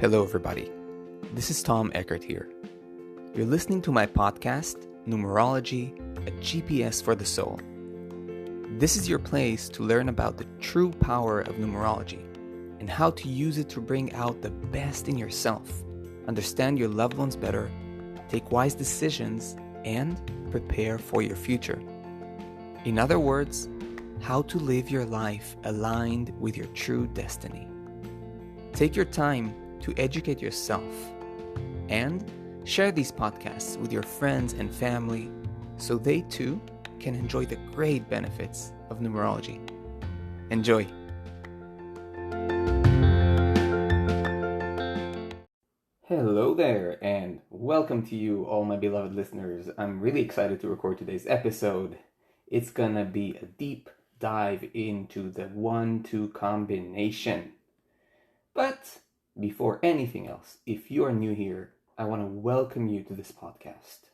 Hello, everybody. This is Tom Eckert here. You're listening to my podcast, Numerology, a GPS for the soul. This is your place to learn about the true power of numerology and how to use it to bring out the best in yourself, understand your loved ones better, take wise decisions, and prepare for your future. In other words, how to live your life aligned with your true destiny. Take your time to educate yourself and share these podcasts with your friends and family so they too can enjoy the great benefits of numerology. Enjoy! Hello there, and welcome to you, all my beloved listeners. I'm really excited to record today's episode. It's gonna be a deep dive into the 1-2 combination. But before anything else, if you are new here, I want to welcome you to this podcast.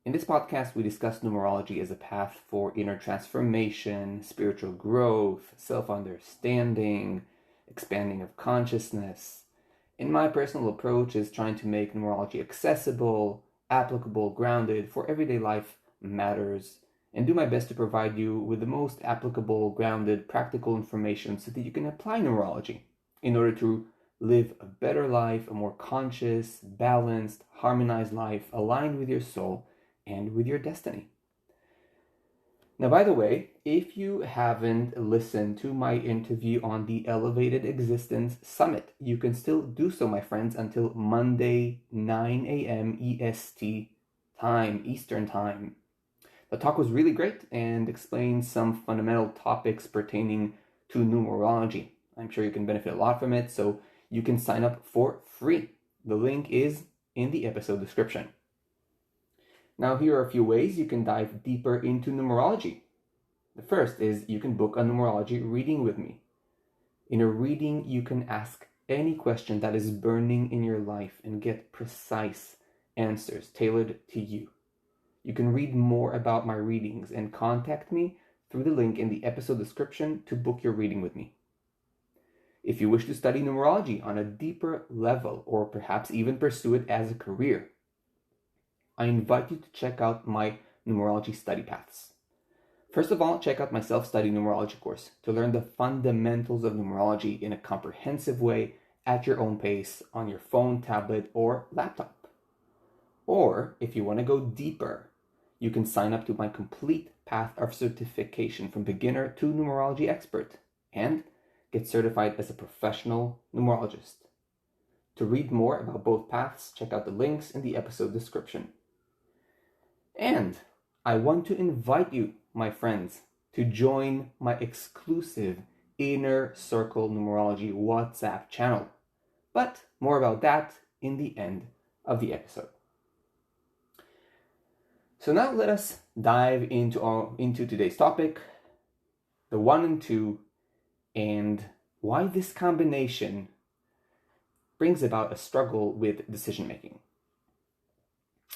In this podcast, we discuss numerology as a path for inner transformation, spiritual growth, self-understanding, expanding of consciousness. And my personal approach is trying to make numerology accessible, applicable, grounded for everyday life matters, and do my best to provide you with the most applicable, grounded, practical information so that you can apply numerology in order to live a better life, a more conscious, balanced, harmonized life aligned with your soul and with your destiny. Now, by the way, if you haven't listened to my interview on the Elevated Existence Summit, you can still do so, my friends, until Monday, 9 a.m. EST time, Eastern time. The talk was really great and explained some fundamental topics pertaining to numerology. I'm sure you can benefit a lot from it, so you can sign up for free. The link is in the episode description. Now, here are a few ways you can dive deeper into numerology. The first is you can book a numerology reading with me. In a reading, you can ask any question that is burning in your life and get precise answers tailored to you. You can read more about my readings and contact me through the link in the episode description to book your reading with me. If you wish to study numerology on a deeper level, or perhaps even pursue it as a career, I invite you to check out my numerology study paths. First of all, check out my self-study numerology course to learn the fundamentals of numerology in a comprehensive way at your own pace on your phone, tablet, or laptop. Or, if you want to go deeper, you can sign up to my complete path of certification from beginner to numerology expert and get certified as a professional numerologist. To read more about both paths, check out the links in the episode description. And I want to invite you, my friends, to join my exclusive Inner Circle Numerology WhatsApp channel. But more about that in the end of the episode. So now let us dive into today's topic, the 1 and 2, and why this combination brings about a struggle with decision making.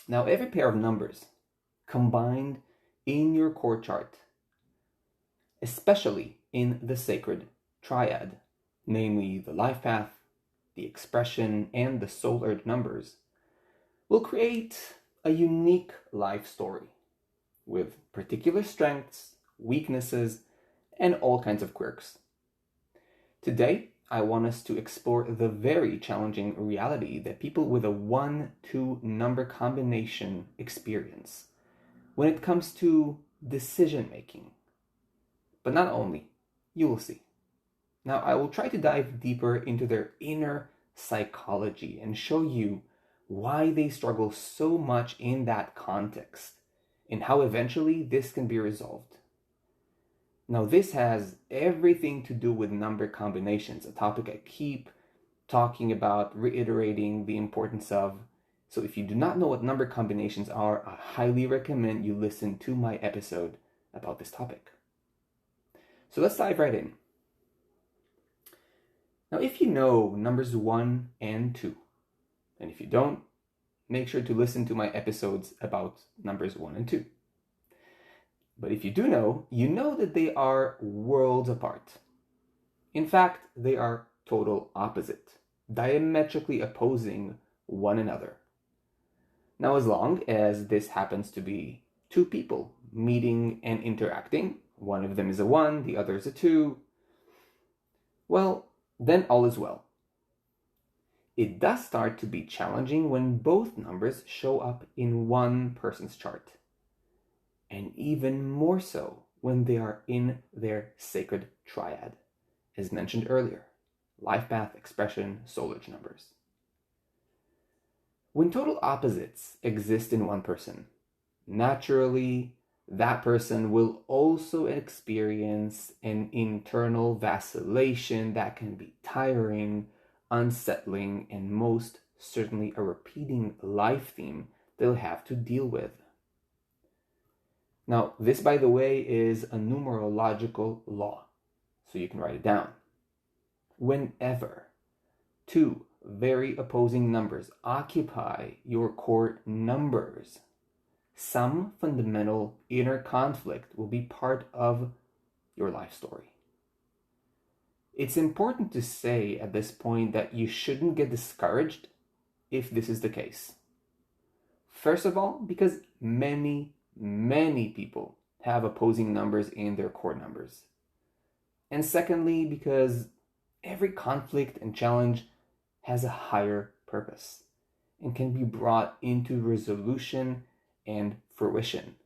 Now, every pair of numbers combined in your core chart, especially in the sacred triad, namely the life path, the expression, and the soul urge numbers, will create a unique life story with particular strengths, weaknesses, and all kinds of quirks. Today, I want us to explore the very challenging reality that people with a 1-2 number combination experience when it comes to decision making. But not only, you will see. Now, I will try to dive deeper into their inner psychology and show you why they struggle so much in that context and how eventually this can be resolved. Now, this has everything to do with number combinations, a topic I keep talking about, reiterating the importance of. So if you do not know what number combinations are, I highly recommend you listen to my episode about this topic. So let's dive right in. Now, if you know numbers 1 and 2, and if you don't, make sure to listen to my episodes about numbers 1 and 2. But if you do know, you know that they are worlds apart. In fact, they are total opposite. diametrically opposing one another. Now, as long as this happens to be two people meeting and interacting, one of them is a 1, the other is a 2, well, then all is well. It does start to be challenging when both numbers show up in one person's chart, and even more so when they are in their sacred triad, as mentioned earlier: life path, expression, soulage numbers. When total opposites exist in one person, naturally, that person will also experience an internal vacillation that can be tiring, unsettling, and most certainly a repeating life theme they'll have to deal with. Now, this, by the way, is a numerological law, so you can write it down. Whenever two very opposing numbers occupy your core numbers, some fundamental inner conflict will be part of your life story. It's important to say at this point that you shouldn't get discouraged if this is the case. First of all, because many people have opposing numbers in their core numbers. And secondly, because every conflict and challenge has a higher purpose and can be brought into resolution and fruition.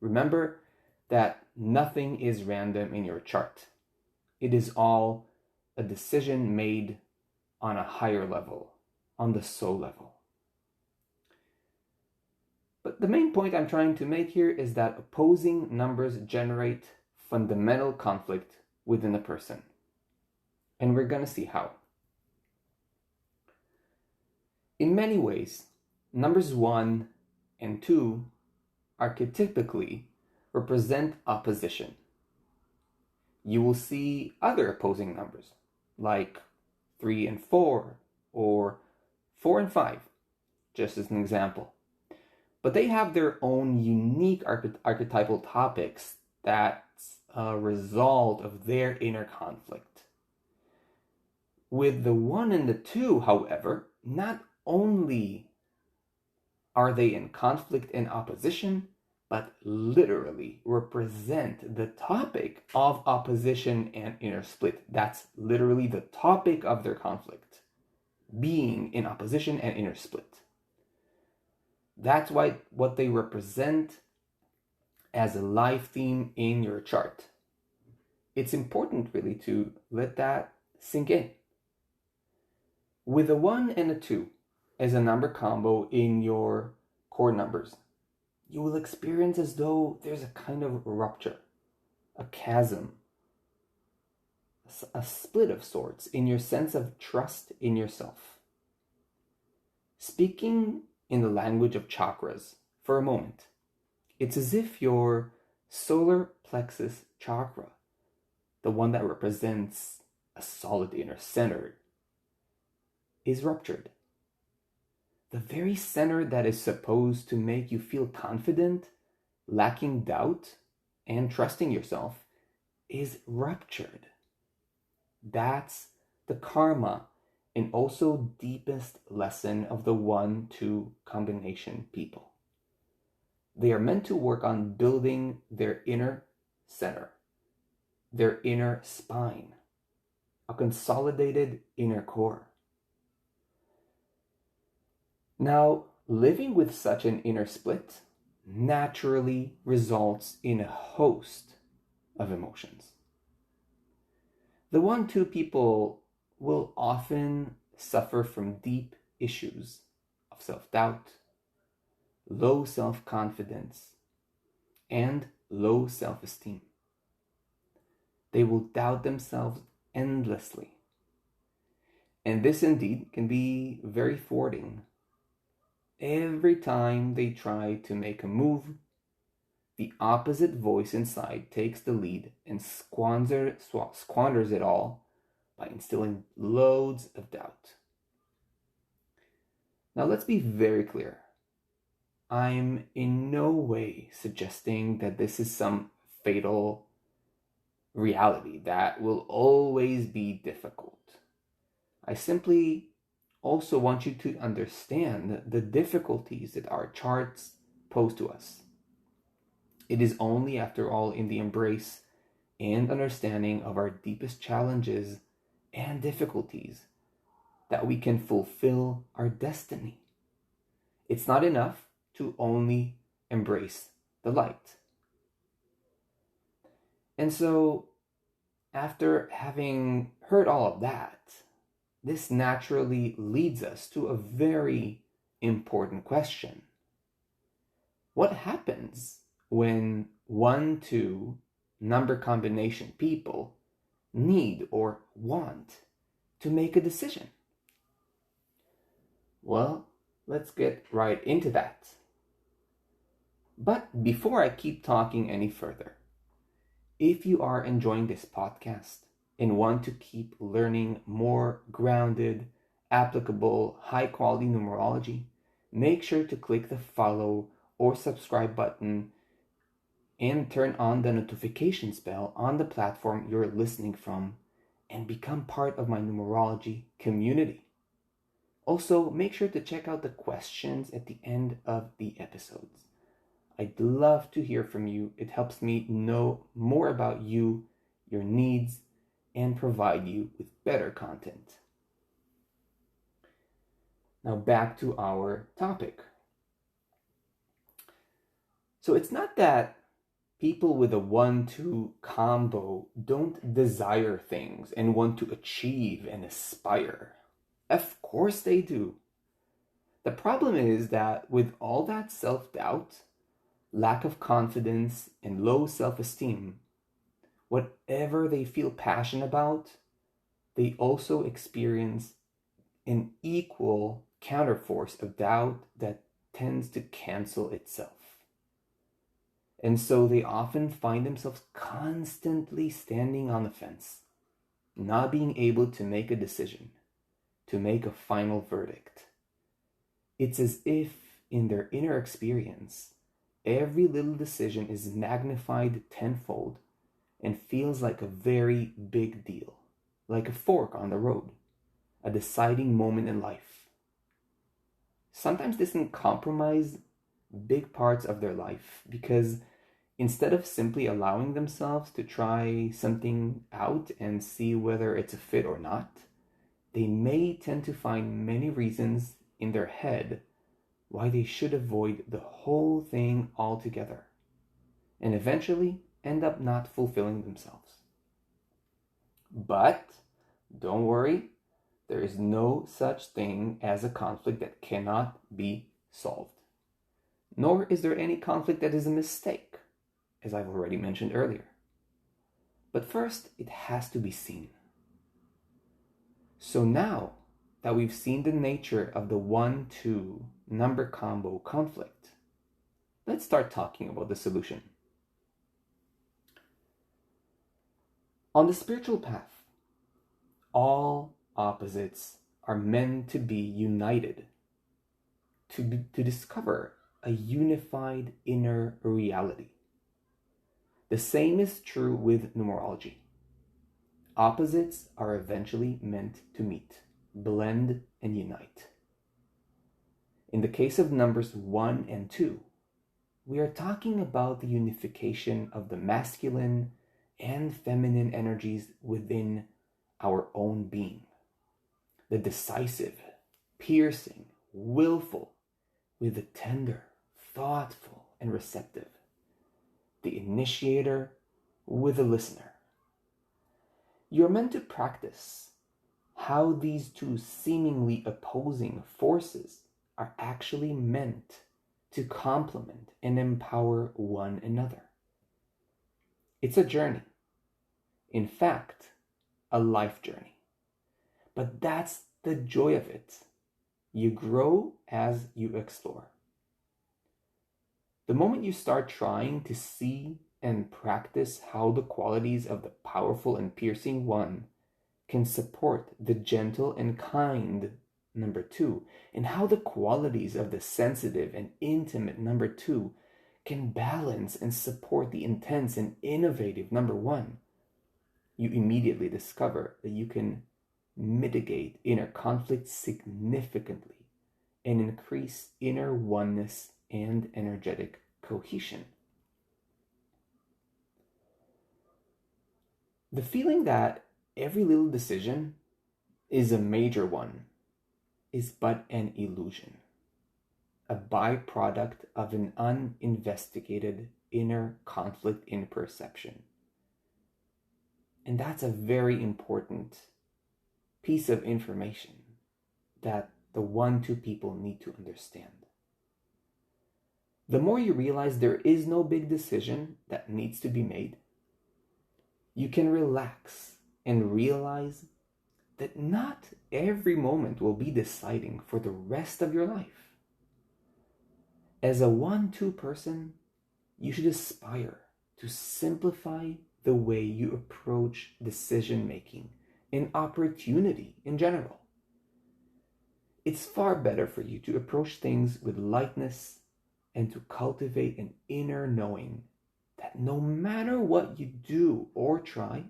Remember that nothing is random in your chart. It is all a decision made on a higher level, on the soul level. But the main point I'm trying to make here is that opposing numbers generate fundamental conflict within a person. And we're going to see how. In many ways, numbers 1 and 2 archetypically represent opposition. You will see other opposing numbers, like 3 and 4, or 4 and 5, just as an example. But they have their own unique archetypal topics that's a result of their inner conflict. With the 1 and the 2, however, not only are they in conflict and opposition, but literally represent the topic of opposition and inner split. That's literally the topic of their conflict, being in opposition and inner split. That's what they represent as a life theme in your chart. It's important really to let that sink in. With a 1 and a 2 as a number combo in your core numbers, you will experience as though there's a kind of rupture, a chasm, a split of sorts in your sense of trust in yourself. Speaking in the language of chakras for a moment, it's as if your solar plexus chakra, the one that represents a solid inner center, is ruptured. The very center that is supposed to make you feel confident, lacking doubt, and trusting yourself is ruptured. That's the karma and also deepest lesson of the 1-2 combination people. They are meant to work on building their inner center, their inner spine, a consolidated inner core. Now, living with such an inner split naturally results in a host of emotions. The 1-2 people will often suffer from deep issues of self-doubt, low self-confidence, and low self-esteem. They will doubt themselves endlessly. And this indeed can be very thwarting. Every time they try to make a move, the opposite voice inside takes the lead and squanders it all by instilling loads of doubt. Now let's be very clear. I'm in no way suggesting that this is some fatal reality that will always be difficult. I simply also want you to understand the difficulties that our charts pose to us. It is only, after all, in the embrace and understanding of our deepest challenges and difficulties that we can fulfill our destiny. It's not enough to only embrace the light. And so, after having heard all of that, this naturally leads us to a very important question. What happens when 1-2 number combination people need or want to make a decision? Well, let's get right into that. But before I keep talking any further, if you are enjoying this podcast and want to keep learning more grounded, applicable, high-quality numerology, make sure to click the follow or subscribe button and turn on the notifications bell on the platform you're listening from and become part of my numerology community. Also, make sure to check out the questions at the end of the episodes. I'd love to hear from you. It helps me know more about you, your needs, and provide you with better content. Now back to our topic. So it's not that people with a 1-2 combo don't desire things and want to achieve and aspire. Of course they do. The problem is that with all that self-doubt, lack of confidence, and low self-esteem, whatever they feel passionate about, they also experience an equal counterforce of doubt that tends to cancel itself. And so they often find themselves constantly standing on the fence, not being able to make a decision, to make a final verdict. It's as if, in their inner experience, every little decision is magnified tenfold and feels like a very big deal, like a fork on the road, a deciding moment in life. Sometimes this can compromise big parts of their life because instead of simply allowing themselves to try something out and see whether it's a fit or not, they may tend to find many reasons in their head why they should avoid the whole thing altogether, and eventually end up not fulfilling themselves. But don't worry, there is no such thing as a conflict that cannot be solved. Nor is there any conflict that is a mistake, as I've already mentioned earlier. But first, it has to be seen. So now that we've seen the nature of the 1-2 number combo conflict, let's start talking about the solution. On the spiritual path, all opposites are meant to be united, to discover a unified inner reality. The same is true with numerology. Opposites are eventually meant to meet, blend, and unite. In the case of numbers 1 and 2, we are talking about the unification of the masculine and feminine energies within our own being. The decisive, piercing, willful, with the tender, thoughtful, and receptive. The initiator with the listener. You're meant to practice how these two seemingly opposing forces are actually meant to complement and empower one another. It's a journey. In fact, a life journey. But that's the joy of it. You grow as you explore. The moment you start trying to see and practice how the qualities of the powerful and piercing one can support the gentle and kind number 2, and how the qualities of the sensitive and intimate number 2 can balance and support the intense and innovative number 1, you immediately discover that you can mitigate inner conflict significantly and increase inner oneness and energetic cohesion. The feeling that every little decision is a major one is but an illusion, a byproduct of an uninvestigated inner conflict in perception. And that's a very important piece of information that the 1-2 people need to understand. The more you realize there is no big decision that needs to be made, you can relax and realize that not every moment will be deciding for the rest of your life. As a 1-2 person, you should aspire to simplify the way you approach decision making and opportunity in general. It's far better for you to approach things with lightness and to cultivate an inner knowing that no matter what you do or try,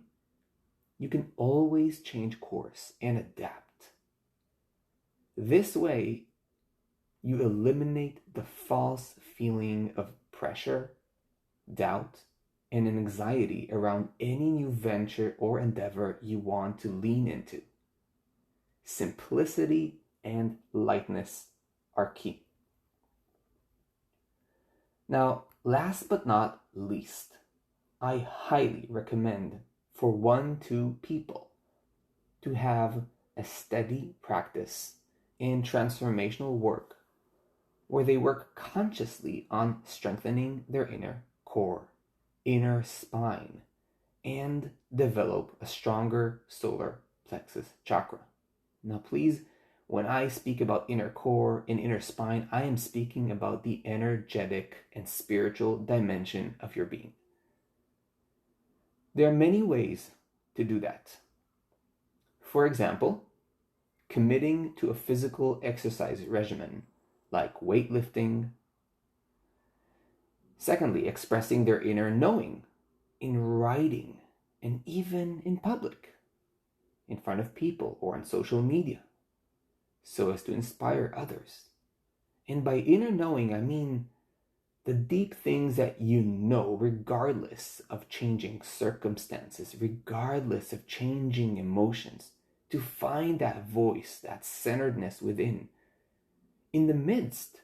you can always change course and adapt. This way, you eliminate the false feeling of pressure, doubt, and anxiety around any new venture or endeavor you want to lean into. Simplicity and lightness are key. Now, last but not least, I highly recommend for 1-2 people to have a steady practice in transformational work where they work consciously on strengthening their inner core, inner spine, and develop a stronger solar plexus chakra. Now, please, when I speak about inner core and inner spine, I am speaking about the energetic and spiritual dimension of your being. There are many ways to do that. For example, committing to a physical exercise regimen like weightlifting. Secondly, expressing their inner knowing in writing and even in public, in front of people or on social media, so as to inspire others. And by inner knowing, I mean the deep things that you know, regardless of changing circumstances, regardless of changing emotions, to find that voice, that centeredness within, in the midst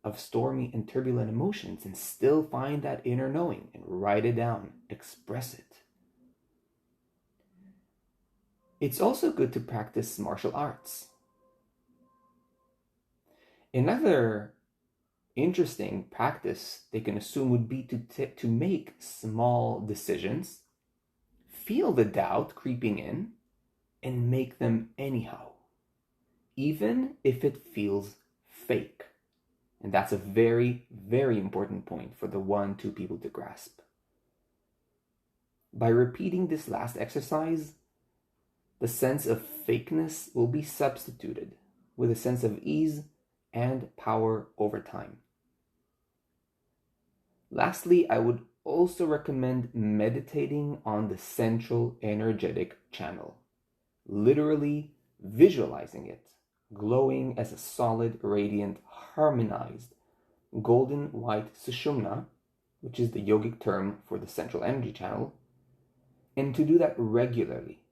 of stormy and turbulent emotions, and still find that inner knowing and write it down, express it. It's also good to practice martial arts. Another interesting practice they can assume would be to make small decisions, feel the doubt creeping in, and make them anyhow, even if it feels fake. And that's a very, very important point for the 1-2 people to grasp. By repeating this last exercise, the sense of fakeness will be substituted with a sense of ease and power over time. Lastly, I would also recommend meditating on the central energetic channel, literally visualizing it, glowing as a solid, radiant, harmonized, golden white sushumna, which is the yogic term for the central energy channel, and to do that regularly,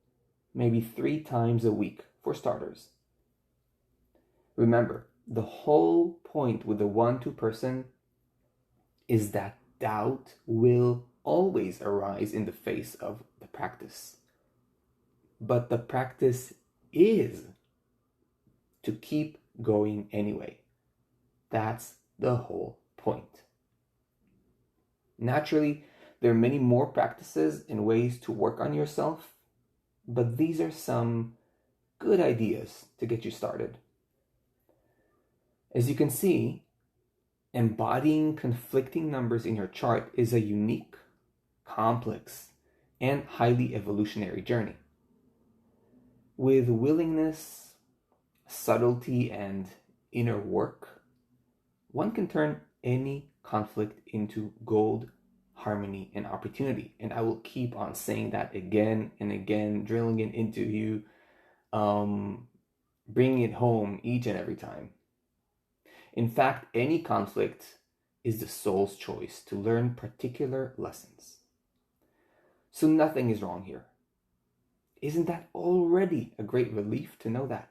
maybe 3 times a week for starters. Remember, the whole point with the 1-2 person is that doubt will always arise in the face of the practice. But the practice is to keep going anyway. That's the whole point. Naturally, there are many more practices and ways to work on yourself, but these are some good ideas to get you started. As you can see, embodying conflicting numbers in your chart is a unique, complex, and highly evolutionary journey. With willingness, subtlety, and inner work, one can turn any conflict into gold, harmony, and opportunity. And I will keep on saying that again and again, drilling it into you bringing it home each and every time. In fact, any conflict is the soul's choice to learn particular lessons. So nothing is wrong here. Isn't that already a great relief to know that?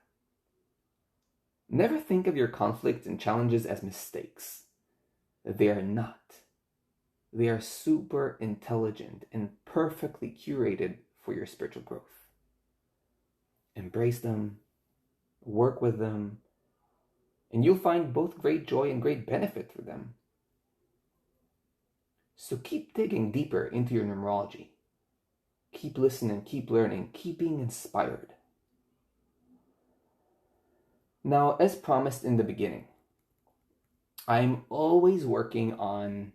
Never think of your conflicts and challenges as mistakes. They are not. They are super intelligent and perfectly curated for your spiritual growth. Embrace them, work with them, and you'll find both great joy and great benefit through them. So keep digging deeper into your numerology. Keep listening, keep learning, keep being inspired. Now, as promised in the beginning, I'm always working on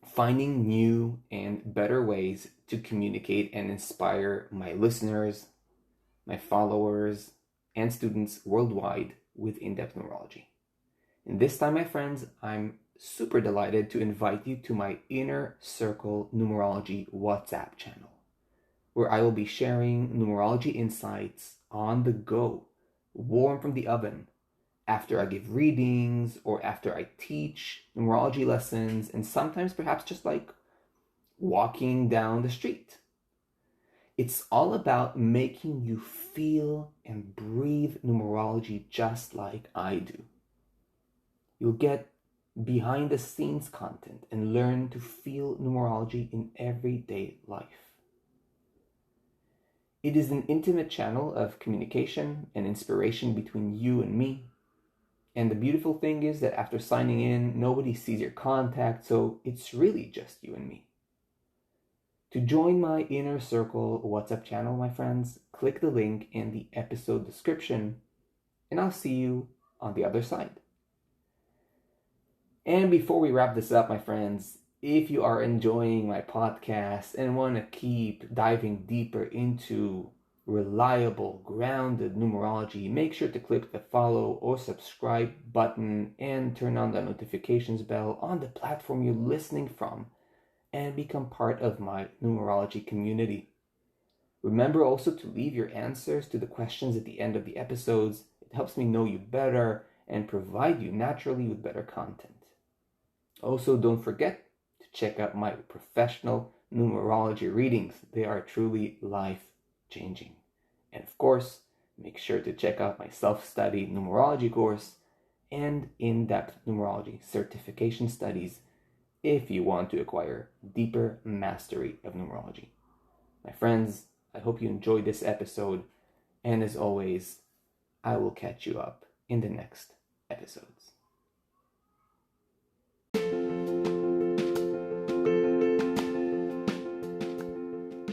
finding new and better ways to communicate and inspire my listeners, my followers, and students worldwide with in-depth numerology. And this time, my friends, I'm super delighted to invite you to my Inner Circle Numerology WhatsApp channel, where I will be sharing numerology insights on the go, warm from the oven, after I give readings or after I teach numerology lessons, and sometimes perhaps just like walking down the street. It's all about making you feel and breathe numerology just like I do. You'll get behind the scenes content and learn to feel numerology in everyday life. It is an intimate channel of communication and inspiration between you and me. And the beautiful thing is that after signing in, nobody sees your contact, so it's really just you and me. To join my Inner Circle WhatsApp channel, my friends, click the link in the episode description, and I'll see you on the other side. And before we wrap this up, my friends, if you are enjoying my podcast and want to keep diving deeper into reliable, grounded numerology, make sure to click the follow or subscribe button and turn on the notifications bell on the platform you're listening from and become part of my numerology community. Remember also to leave your answers to the questions at the end of the episodes. It helps me know you better and provide you naturally with better content. Also, don't forget to check out my professional numerology readings. They are truly life-changing. And of course, make sure to check out my self-study numerology course and in-depth numerology certification studies if you want to acquire deeper mastery of numerology. My friends, I hope you enjoyed this episode, and as always, I will catch you up in the next episodes.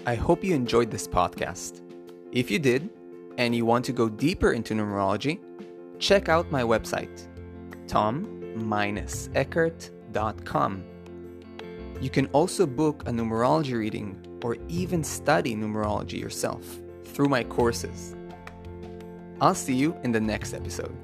I hope you enjoyed this podcast. If you did, and you want to go deeper into numerology, check out my website, tom-eckert.com. You can also book a numerology reading or even study numerology yourself through my courses. I'll see you in the next episode.